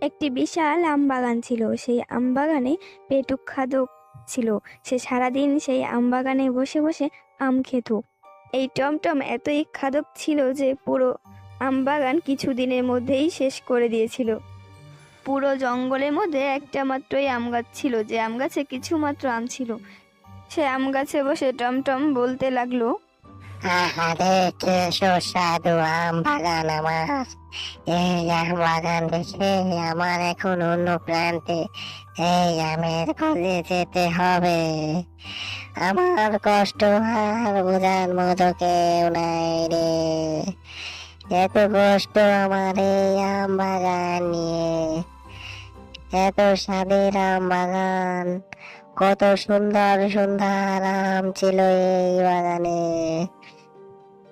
একটি বিশাল আম বাগান ছিল। সেই আম বাগানে পেটুক খাদক ছিল। সে সারাদিন সেই আম বাগানে বসে বসে আম খেত। এই টমটম এতই খাদক ছিল যে পুরো আম বাগান কিছুদিনের মধ্যেই শেষ করে দিয়েছিল। পুরো জঙ্গলের মধ্যে একটা মাত্রই আম গাছ ছিল, যে আম গাছে কিছু মাত্র আম ছিল। সে আম গাছে বসে টমটম বলতে লাগলো, আহারে কি সুস্বাদু আম বাগান আমার। এই আম বাগান দেখে আমার এখন অন্য প্রান্তে এই আমের খোঁজে যেতে হবে। আমার কষ্ট আর বোঝার মতো কেউ নাই রে। এত কষ্ট আমার এই আম বাগান নিয়ে, এত স্বাদের আম বাগান, কত সুন্দর সুন্দর আম ছিল এই বাগানে।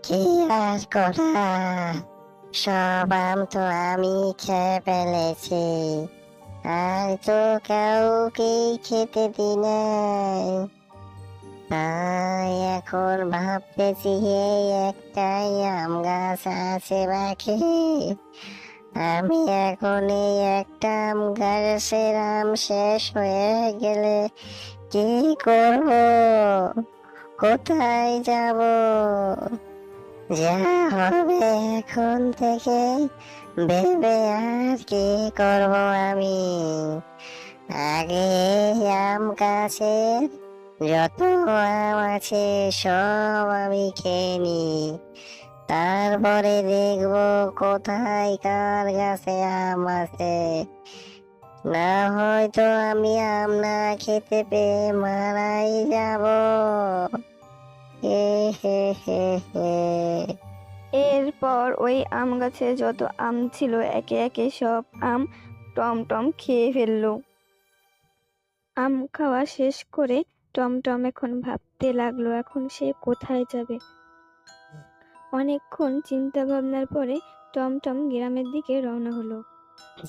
কি আর করা, সব আম তো আমি খেয়ে ফেলেছি, আর তো কাউকেই খেতে দি নাই। তাই এখন ভাবতেছি এই একটাই আম গাছ আছে বাকি। আমি এখন এই একটা আম গাছের আম শেষ হয়ে গেলে কি করব, কোথায় যাব? যা হবে এখন থেকে ভেবে আর কি করব আমি। আগে এই আম গাছের যত আম আছে সব আমি খেয়ে নি, তারপরে দেখবো কোথায় কার গাছে আম আছে। না হয়তো আমি আম না খেতে পেয়ে মারাই যাব। হে হে হে হে। এরপর ওই আম গাছে যত আম ছিল একে একে সব আম টমটম খেয়ে ফেললো। আম খাওয়া শেষ করে টমটম এখন ভাবতে লাগলো এখন সে কোথায় যাবে। অনেকক্ষণ চিন্তা ভাবনার পরে টমটম গ্রামের দিকে রওনা হলো।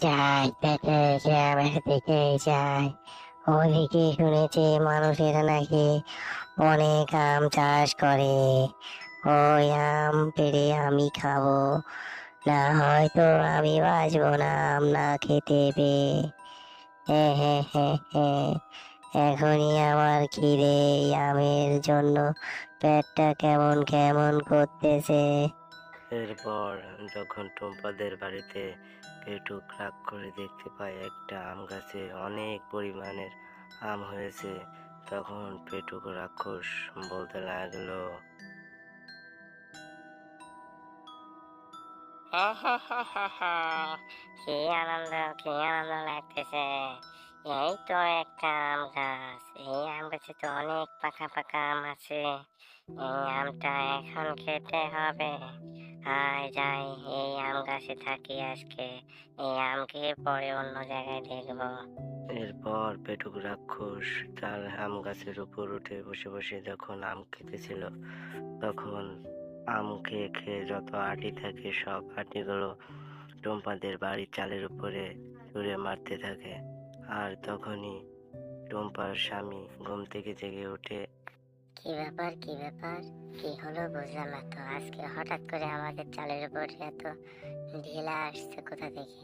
যাই দেখে গ্রামের দিকে যাই। ওদিকে শুনেছি মানুষেরা নাকি অনেক আম চাষ করে। ওই আম পেড়ে আমি খাবো, না হয়তো আমি বাঁচবো না আম না খেতে পেয়ে। হ্যাঁ হ্যাঁ হ্যাঁ হ্যাঁ, এখনই আমার খিদে এই আমের জন্য পেটটা কেমন কেমন করতেছে। এরপর যখন টুম্পাদের বাড়িতে পেটুক রাগ করে দেখতে পায় একটা আম গাছে অনেক পরিমাণের আম হয়েছে, তখন পেটুক রাক্ষস বলতে লাগলো, হ্যাঁ হ্যাঁ হ্যাঁ হ্যাঁ হ্যাঁ, কি আনন্দ কি আনন্দ লাগতেছে। এই তো একটা আম গাছ, এই আম গাছে তো অনেক পাকা পাকা আম আছে। এই আমটা এখন খেতে হবে। আয় যাই, এই আম গাছে থাকি আজকে, এই আম খেয়ে পরে অন্য জায়গায় দেখবো। এরপর পেটুক রাক্ষস তার আম গাছের উপর উঠে বসে বসে যখন আম খেতেছিল, তখন আম খেয়ে খেয়ে যত আটি থাকে সব আটিগুলো টুম্পাদের বাড়ির চালের উপরে ছুঁড়ে মারতে থাকে। আর তখনই টুম্পার স্বামী ঘুম থেকে জেগে ওঠে। কি ব্যাপার কি ব্যাপার, কি হলো বুঝলাম না তো, আজকে হঠাৎ করে আমাদের চালের উপর এত ঢিলা আসছে কোথা থেকে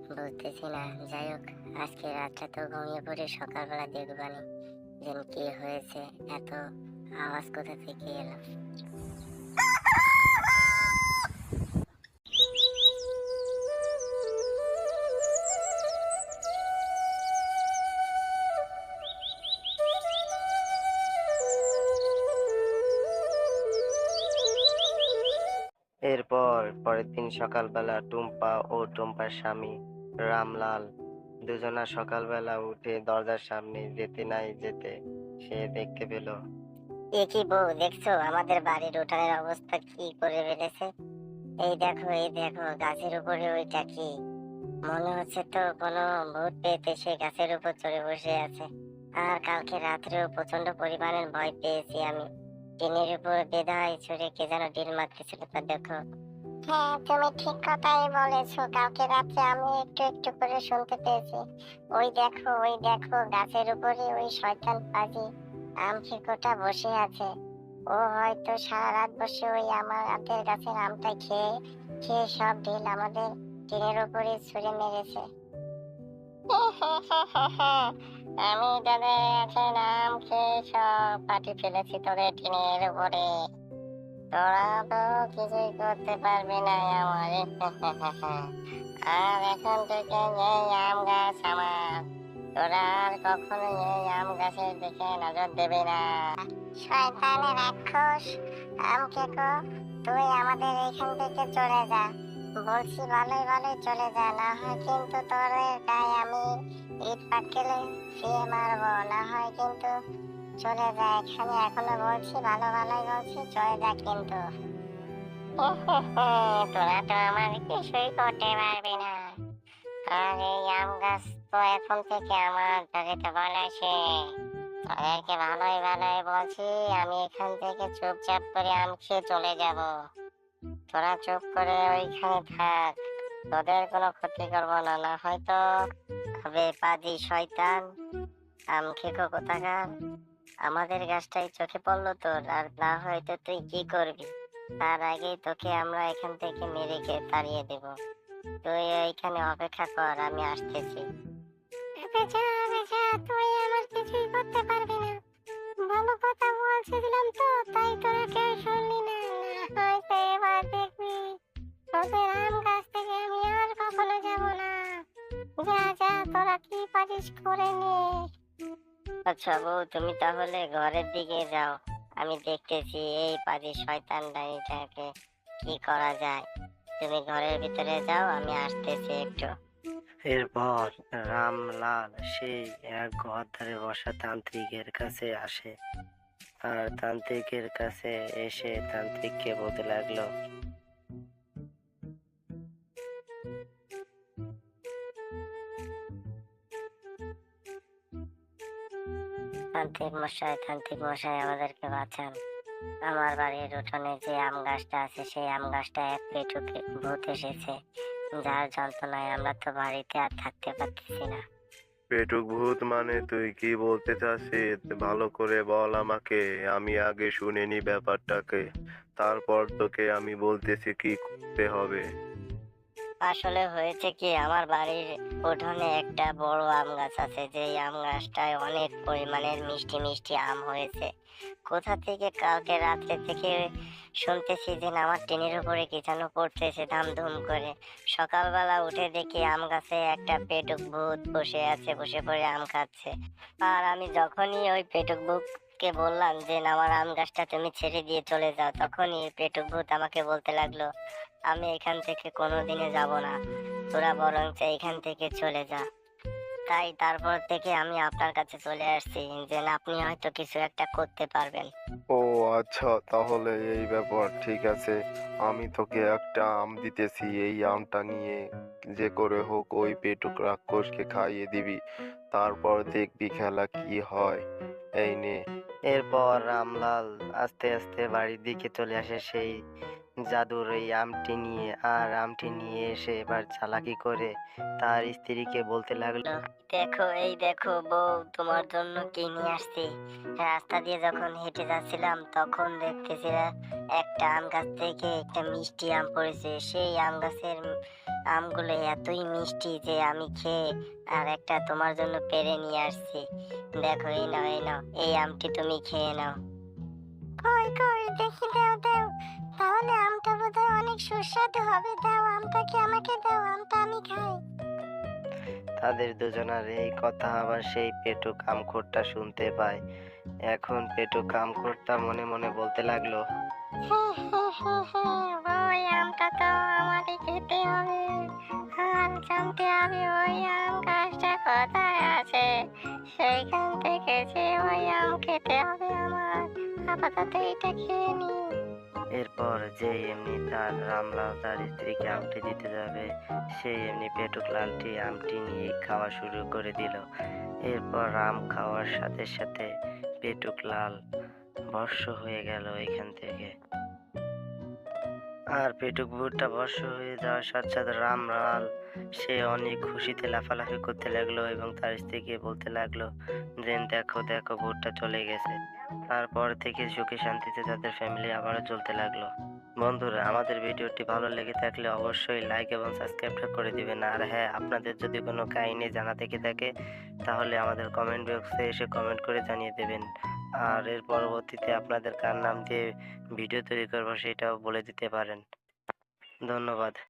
বুঝতেছি না। যাই হোক, আজকে রাতটা তো ঘুমিয়ে পড়ে সকালবেলা দেখবানি যেন কি হয়েছে, এত আওয়াজ কোথা থেকে এলো। এরপর পরের দিন সকালবেলা টুম্পা ও টুম্পার স্বামী রামলাল দুজনা সকালবেলা উঠে দরজার সামনে যেতে নাই যেতে সে দেখতে পেল। এ কি বউ, দেখছো আমাদের বাড়ির উঠানের অবস্থা কি করে ফেলেছে? এই দেখো গাছের উপরে ওইটা কি, মনে হচ্ছে তো কোনো ভূত পেতে সে গাছের উপর চড়ে বসে আছে। আর কালকে রাত্রেও প্রচন্ড পরিমাণের ভয় পেয়েছি আমি, টিনের উপর বেধায় ছুড়ে কে যেন ডিল মারতেছিল, তা দেখো। হ্যাঁ তুমি ঠিক কথাই বলেছো, কালকে রাত্রে আমি একটু একটু করে শুনতে পেয়েছি। ওই দেখো গাছের উপরে ওই শয়তান পাজি আম ফিকোটা বসে আছে। ও হয়তো সারা রাত বসে ওই আমাদের গাছের আমটা খেয়ে খেয়ে সব ঢিল আমাদের টিনের উপরে ছুঁড়ে মেরেছে। আমি তাদের কাছে নাম খেয়ে সব পাটি ফেলেছি তোদের টিনের উপরে। তোরা তো কিছুই করতে পারবি না আমার। আর এখন থেকে এই আম গাছ আমার। তোরা আর কখনো এই আম গাছের দিকে নজর দেবে না। শয়তানের রাক্ষস আম কেকো, তুই আমাদের এইখান থেকে চলে যা। বলছি ভালোই ভালোই চলে যা, না হয় কিন্তু তোর গায়ে আমি ইট পাটকেলে ফিয়ে মারবো। না হয় কিন্তু চলে যা এখানে, এখনো বলছি ভালো ভালোই বলছি, চলে যা কিন্তু। তোরা তো আমার কিছুই করতে পারবি না। আর এই আম গাছ তো এখন থেকে আমার বাড়িতে বলেছে। তাদেরকে ভালোই ভালোই বলছি, আমি এখান থেকে চুপচাপ করে আম খেয়ে চলে যাব। তোরা চুপ করে ওইখানে থাক, তোদের কোনো ক্ষতি করবো না। না হয়তো হবে পাজি শয়তান আম খেকো কোথাকার, আমাদের গাছটাই চোখে পড়লো তোর, আর না হয়তো তুই কি করবি। তার আগেই তোকে আমরা এখান থেকে মেরে খেয়ে তাড়িয়ে দেব। তুই এইখানে অপেক্ষা কর, আমি আসতেছি। তুই আমার কিছুই করতে পারবি না। ভালো কথা বলছিলাম তো, তাই তোরা কেউ শুনলি না। না হয়তো এবার দেখবি তোদের আম গাছ থেকে আমি আর কখনো যাব না। যা যা, তোরা কি পারিস করে নে। আচ্ছা বউ, তুমি তাহলে ঘরের দিকে যাও, আমি দেখতেছি এই পাজি শয়তান ডাইনিটাকে কি করা যায়। তুমি ঘরের ভিতরে যাও, আমি আসতেছি একটু। এরপর রামলাল সেই এক ঘর ধারে বসা তান্ত্রিকের কাছে আসে, আর তান্ত্রিকের কাছে এসে তান্ত্রিককে বলতে লাগলো, তান্ত্রিক মশাই আমাদেরকে বাঁচান। আমার বাড়ির উঠোনে যে আম গাছটা আছে, সেই আম গাছটা এক পেটুক ভূত এসেছে, যার যন্ত্রণায় আমরা তো বাড়িতে আর থাকতে পারতেছি না। পেটুক ভূত মানে তুই কি বলতে চাচ্ছিস? ভালো করে বল আমাকে, আমি আগে শুনে নি ব্যাপারটাকে, তারপর তোকে আমি বলতেছি কি করতে হবে। আসলে হয়েছে কি, আমার বাড়ির উঠোনে একটা বড় আম গাছ আছে, যে আম গাছটায় অনেক পরিমাণের মিষ্টি মিষ্টি আম হয়েছে। কোথা থেকে কালকে রাত্রে থেকে শুনতেছি যে আমার টিনের উপরে কি যেন পড়তেছে ধামধুম করে। সকালবেলা উঠে দেখি আম গাছে একটা পেটুক ভূত বসে আছে, বসে পড়ে আম খাচ্ছে। আর আমি যখনই ওই পেটুক ভূতকে বললাম যে আমার আম গাছটা তুমি ছেড়ে দিয়ে চলে যাও, তখনই পেটুক ভূত আমাকে বলতে লাগলো, আমি এখান থেকে কোনোদিনে যাব না, তোরা বরং এইখান থেকে চলে যা। তাই তারপর থেকে আমি আপনার কাছে চলে আসছি, যে না, আপনি হয়তো কিছু একটা করতে পারবেন। ও আচ্ছা, তাহলে এই ব্যাপার, ঠিক আছে। আমি তোকে একটা আম দিতেছি, এই আমটা নিয়ে যে করে হোক ওই পেটুক রাক্ষসকে খাইয়ে দিবি, তারপর দেখবি খেলা কি হয়। এই নে। এরপর রামলাল আস্তে আস্তে বাড়ির দিকে চলে আসে সেই জাদুর ওই আমটি নিয়ে, আর আমটি নিয়ে এসে এবার চালাকি করে তার স্ত্রীকে বলতে লাগলো, দেখো, এই দেখো বউ, তোমার জন্য কি নিয়ে আসছি। রাস্তা দিয়ে যখন হেঁটে যাচ্ছিলাম, তখন দেখতেছি একটা আম গাছ থেকে একটা মিষ্টি আম পড়েছে। সেই আম গাছের আমগুলো এতই মিষ্টি যে আমি খেয়ে আর একটা তোমার জন্য পেড়ে নিয়ে আসছি। দেখো, এই নাও এই নাও, এই আমটি তুমি খেয়ে নাও। কই কই, দেখি, দাও দাও, তাহলে আমটা বোধহয় অনেক সুস্বাদু হবে। দাও, আমটা কি আমাকে দাও, আমটা আমি খাই। তাদের দুজনার এই কথা আবার সেই পেটুক আমখোরটা শুনতে পায়। এখন পেটুক আমখোরটা মনে মনে বলতে লাগলো, ওই আমটা তো আমারই খেতে হবে, আর জানতে হবে ওই আম গাছটা কোথায় আছে। সেইখান থেকে যে ওই আম খেতে হবে আমার। আপাতত এটা খেয়ে নি। এরপর যে এমনি তার রামলাল তার স্ত্রীকে আমটি দিতে যাবে, সেই এমনি পেটুক লালটি আমটি নিয়ে খাওয়া শুরু করে দিল। এরপর আম খাওয়ার সাথে সাথে পেটুক লাল ভস্ম হয়ে গেল এখান থেকে। আর পেটুক ভূতটা ভস্ম হয়ে যাওয়ার সাথে সাথে রামলাল সে অনেক খুশিতে লাফালাফি করতে লাগলো এবং তার স্ত্রীকে বলতে লাগলো যে দেখো দেখো, ভূতটা চলে গেছে। তারপর থেকে সুখে শান্তিতে তাদের ফ্যামিলি আবারও চলতে লাগলো। বন্ধুরা, আমাদের ভিডিওটি ভালো লেগে থাকলে অবশ্যই লাইক এবং সাবস্ক্রাইবটা করে দিবেন। আর হ্যাঁ, আপনাদের যদি কোনো কাহিনী জানা থেকে থাকে তাহলে আমাদের কমেন্ট বক্সে এসে কমেন্ট করে জানিয়ে দেবেন। আর এর পরবর্তীতে আপনাদের কার নাম দিয়ে ভিডিও তৈরি করবো সেটাও বলে দিতে পারেন। ধন্যবাদ।